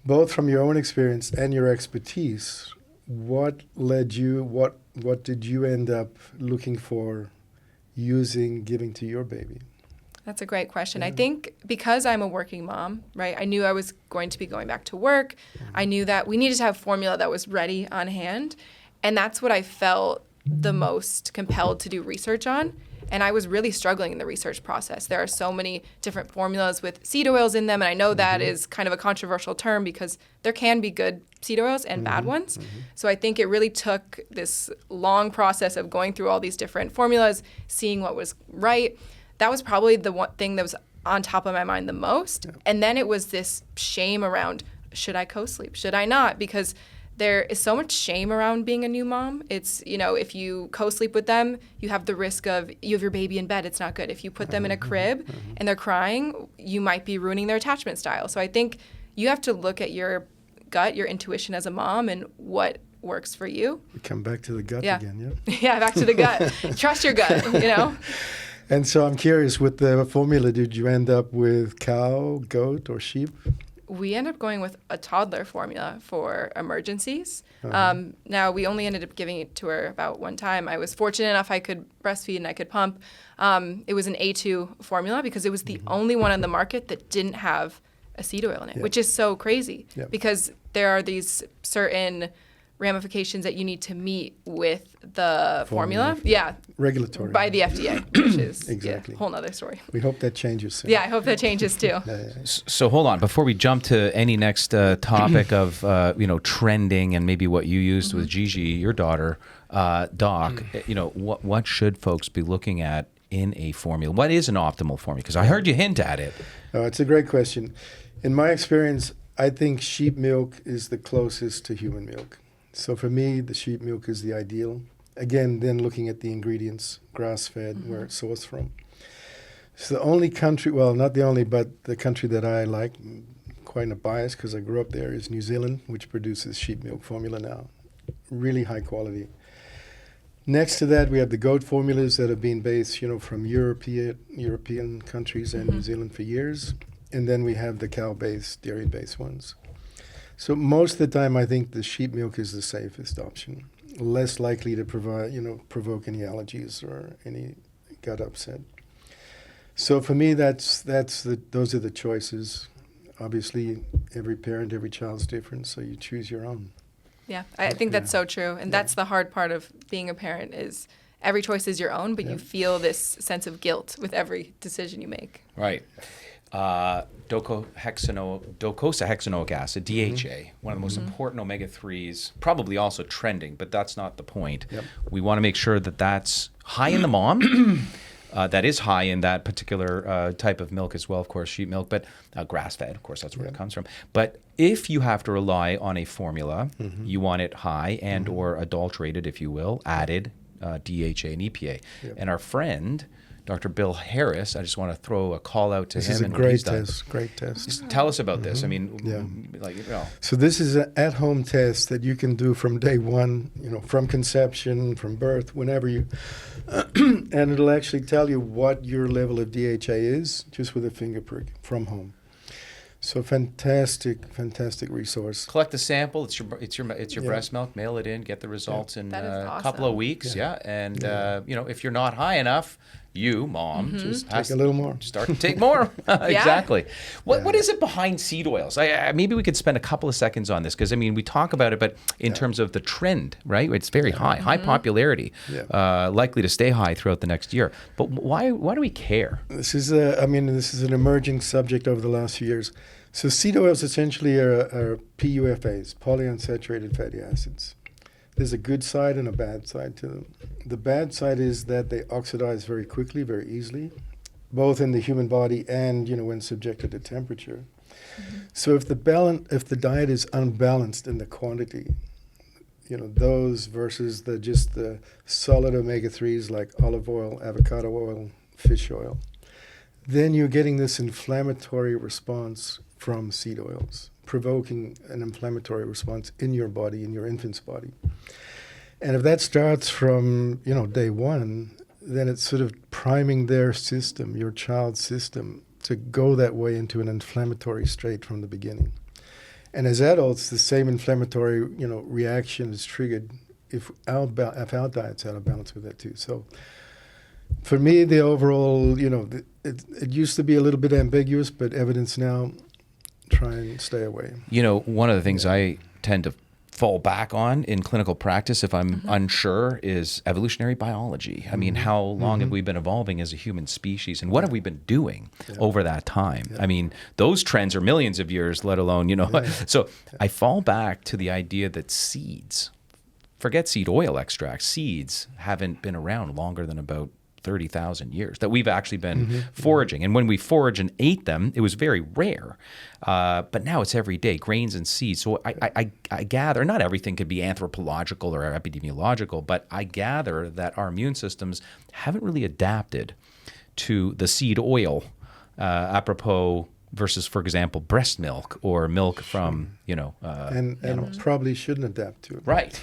both from your own experience and your expertise, what led you, what did you end up looking for, using, giving to your baby? That's a great question. I think because I'm a working mom, right, I knew I was going to be going back to work. I knew that we needed to have formula that was ready on hand. And that's what I felt the most compelled to do research on. And I was really struggling in the research process. There are so many different formulas with seed oils in them. And I know that is kind of a controversial term because there can be good seed oils and bad ones. So I think it really took this long process of going through all these different formulas, seeing what was right. That was probably the one thing that was on top of my mind the most. Yeah. And then it was this shame around, should I co-sleep? Should I not? Because there is so much shame around being a new mom. It's, if you co-sleep with them, you have the risk of, you have your baby in bed, it's not good. If you put them in a crib and they're crying, you might be ruining their attachment style. So I think you have to look at your gut, your intuition as a mom, and what works for you. We come back to the gut again, yeah? Yeah, back to the gut. Trust your gut, And so I'm curious, with the formula, did you end up with cow, goat, or sheep? We ended up going with a toddler formula for emergencies. Now, we only ended up giving it to her about one time. I was fortunate enough I could breastfeed and I could pump. It was an A2 formula because it was the only one on the market that didn't have a seed oil in it, which is so crazy because there are these certain ramifications that you need to meet with the formula. Yeah. Regulatory. By the FDA, which is exactly. a whole nother story. We hope that changes soon. Yeah, I hope that changes too. So hold on. Before we jump to any next topic of, trending and maybe what you used with Gigi, your daughter, Doc, what should folks be looking at in a formula? What is an optimal formula? Because I heard you hint at it. Oh, it's a great question. In my experience, I think sheep milk is the closest to human milk. So for me, the sheep milk is the ideal. Again, then looking at the ingredients, grass-fed, where it's sourced from. So the only country, well, not the only, but the country that I like, quite a bias because I grew up there, is New Zealand, which produces sheep milk formula now. Really high quality. Next to that, we have the goat formulas that have been based, from European countries and New Zealand for years. And then we have the cow-based, dairy-based ones. So most of the time, I think the sheep milk is the safest option, less likely to provoke any allergies or any gut upset. So for me, those are the choices. Obviously, every parent, every child's different, so you choose your own. Yeah, I think that's so true, and that's the hard part of being a parent is every choice is your own, but you feel this sense of guilt with every decision you make. Right. Docosahexaenoic acid, DHA, one of the most important omega-3s, probably also trending, but that's not the point. Yep. We want to make sure that that's high in the mom, that is high in that particular type of milk as well, of course, sheep milk, but grass-fed, of course, that's where it comes from. But if you have to rely on a formula, you want it high and or adulterated, if you will, added DHA and EPA. Yep. And our friend, Dr. Bill Harris, I just want to throw a call out to him. This is a great test. Just tell us about this. I mean, So this is an at-home test that you can do from day one, from conception, from birth, whenever you, and it'll actually tell you what your level of DHA is just with a finger prick from home. So fantastic resource. Collect the sample. It's your breast milk. Mail it in. Get the results in a couple of weeks. And if you're not high enough, you, mom, just take a little more. Start to take more. Exactly. What is it behind seed oils? Maybe we could spend a couple of seconds on this because we talk about it, but in terms of the trend, right? It's very high popularity, likely to stay high throughout the next year. But why do we care? This is an emerging subject over the last few years. So seed oils essentially are PUFAs, polyunsaturated fatty acids. There's a good side and a bad side to them. The bad side is that they oxidize very quickly, very easily, both in the human body and when subjected to temperature. So if the diet is unbalanced in the quantity, those versus the solid omega-3s like olive oil, avocado oil, fish oil, then you're getting this inflammatory response from seed oils, provoking an inflammatory response in your body, in your infant's body. And if that starts from, day one, then it's sort of priming their system, your child's system, to go that way into an inflammatory state from the beginning. And as adults, the same inflammatory, reaction is triggered if our diet's out of balance with that too. So for me, the overall, it used to be a little bit ambiguous, but evidence now, try and stay away. One of the things I tend to fall back on in clinical practice if I'm unsure is evolutionary biology. I mean, how long have we been evolving as a human species, and what have we been doing over that time? I mean, those trends are millions of years, let alone, So I fall back to the idea that seeds, forget seed oil extracts, seeds haven't been around longer than about 30,000 years, that we've actually been foraging. And when we foraged and ate them, it was very rare. But now it's every day, grains and seeds. So I gather, not everything could be anthropological or epidemiological, but I gather that our immune systems haven't really adapted to the seed oil, apropos versus, for example, breast milk or milk from, and probably shouldn't adapt to it. Right.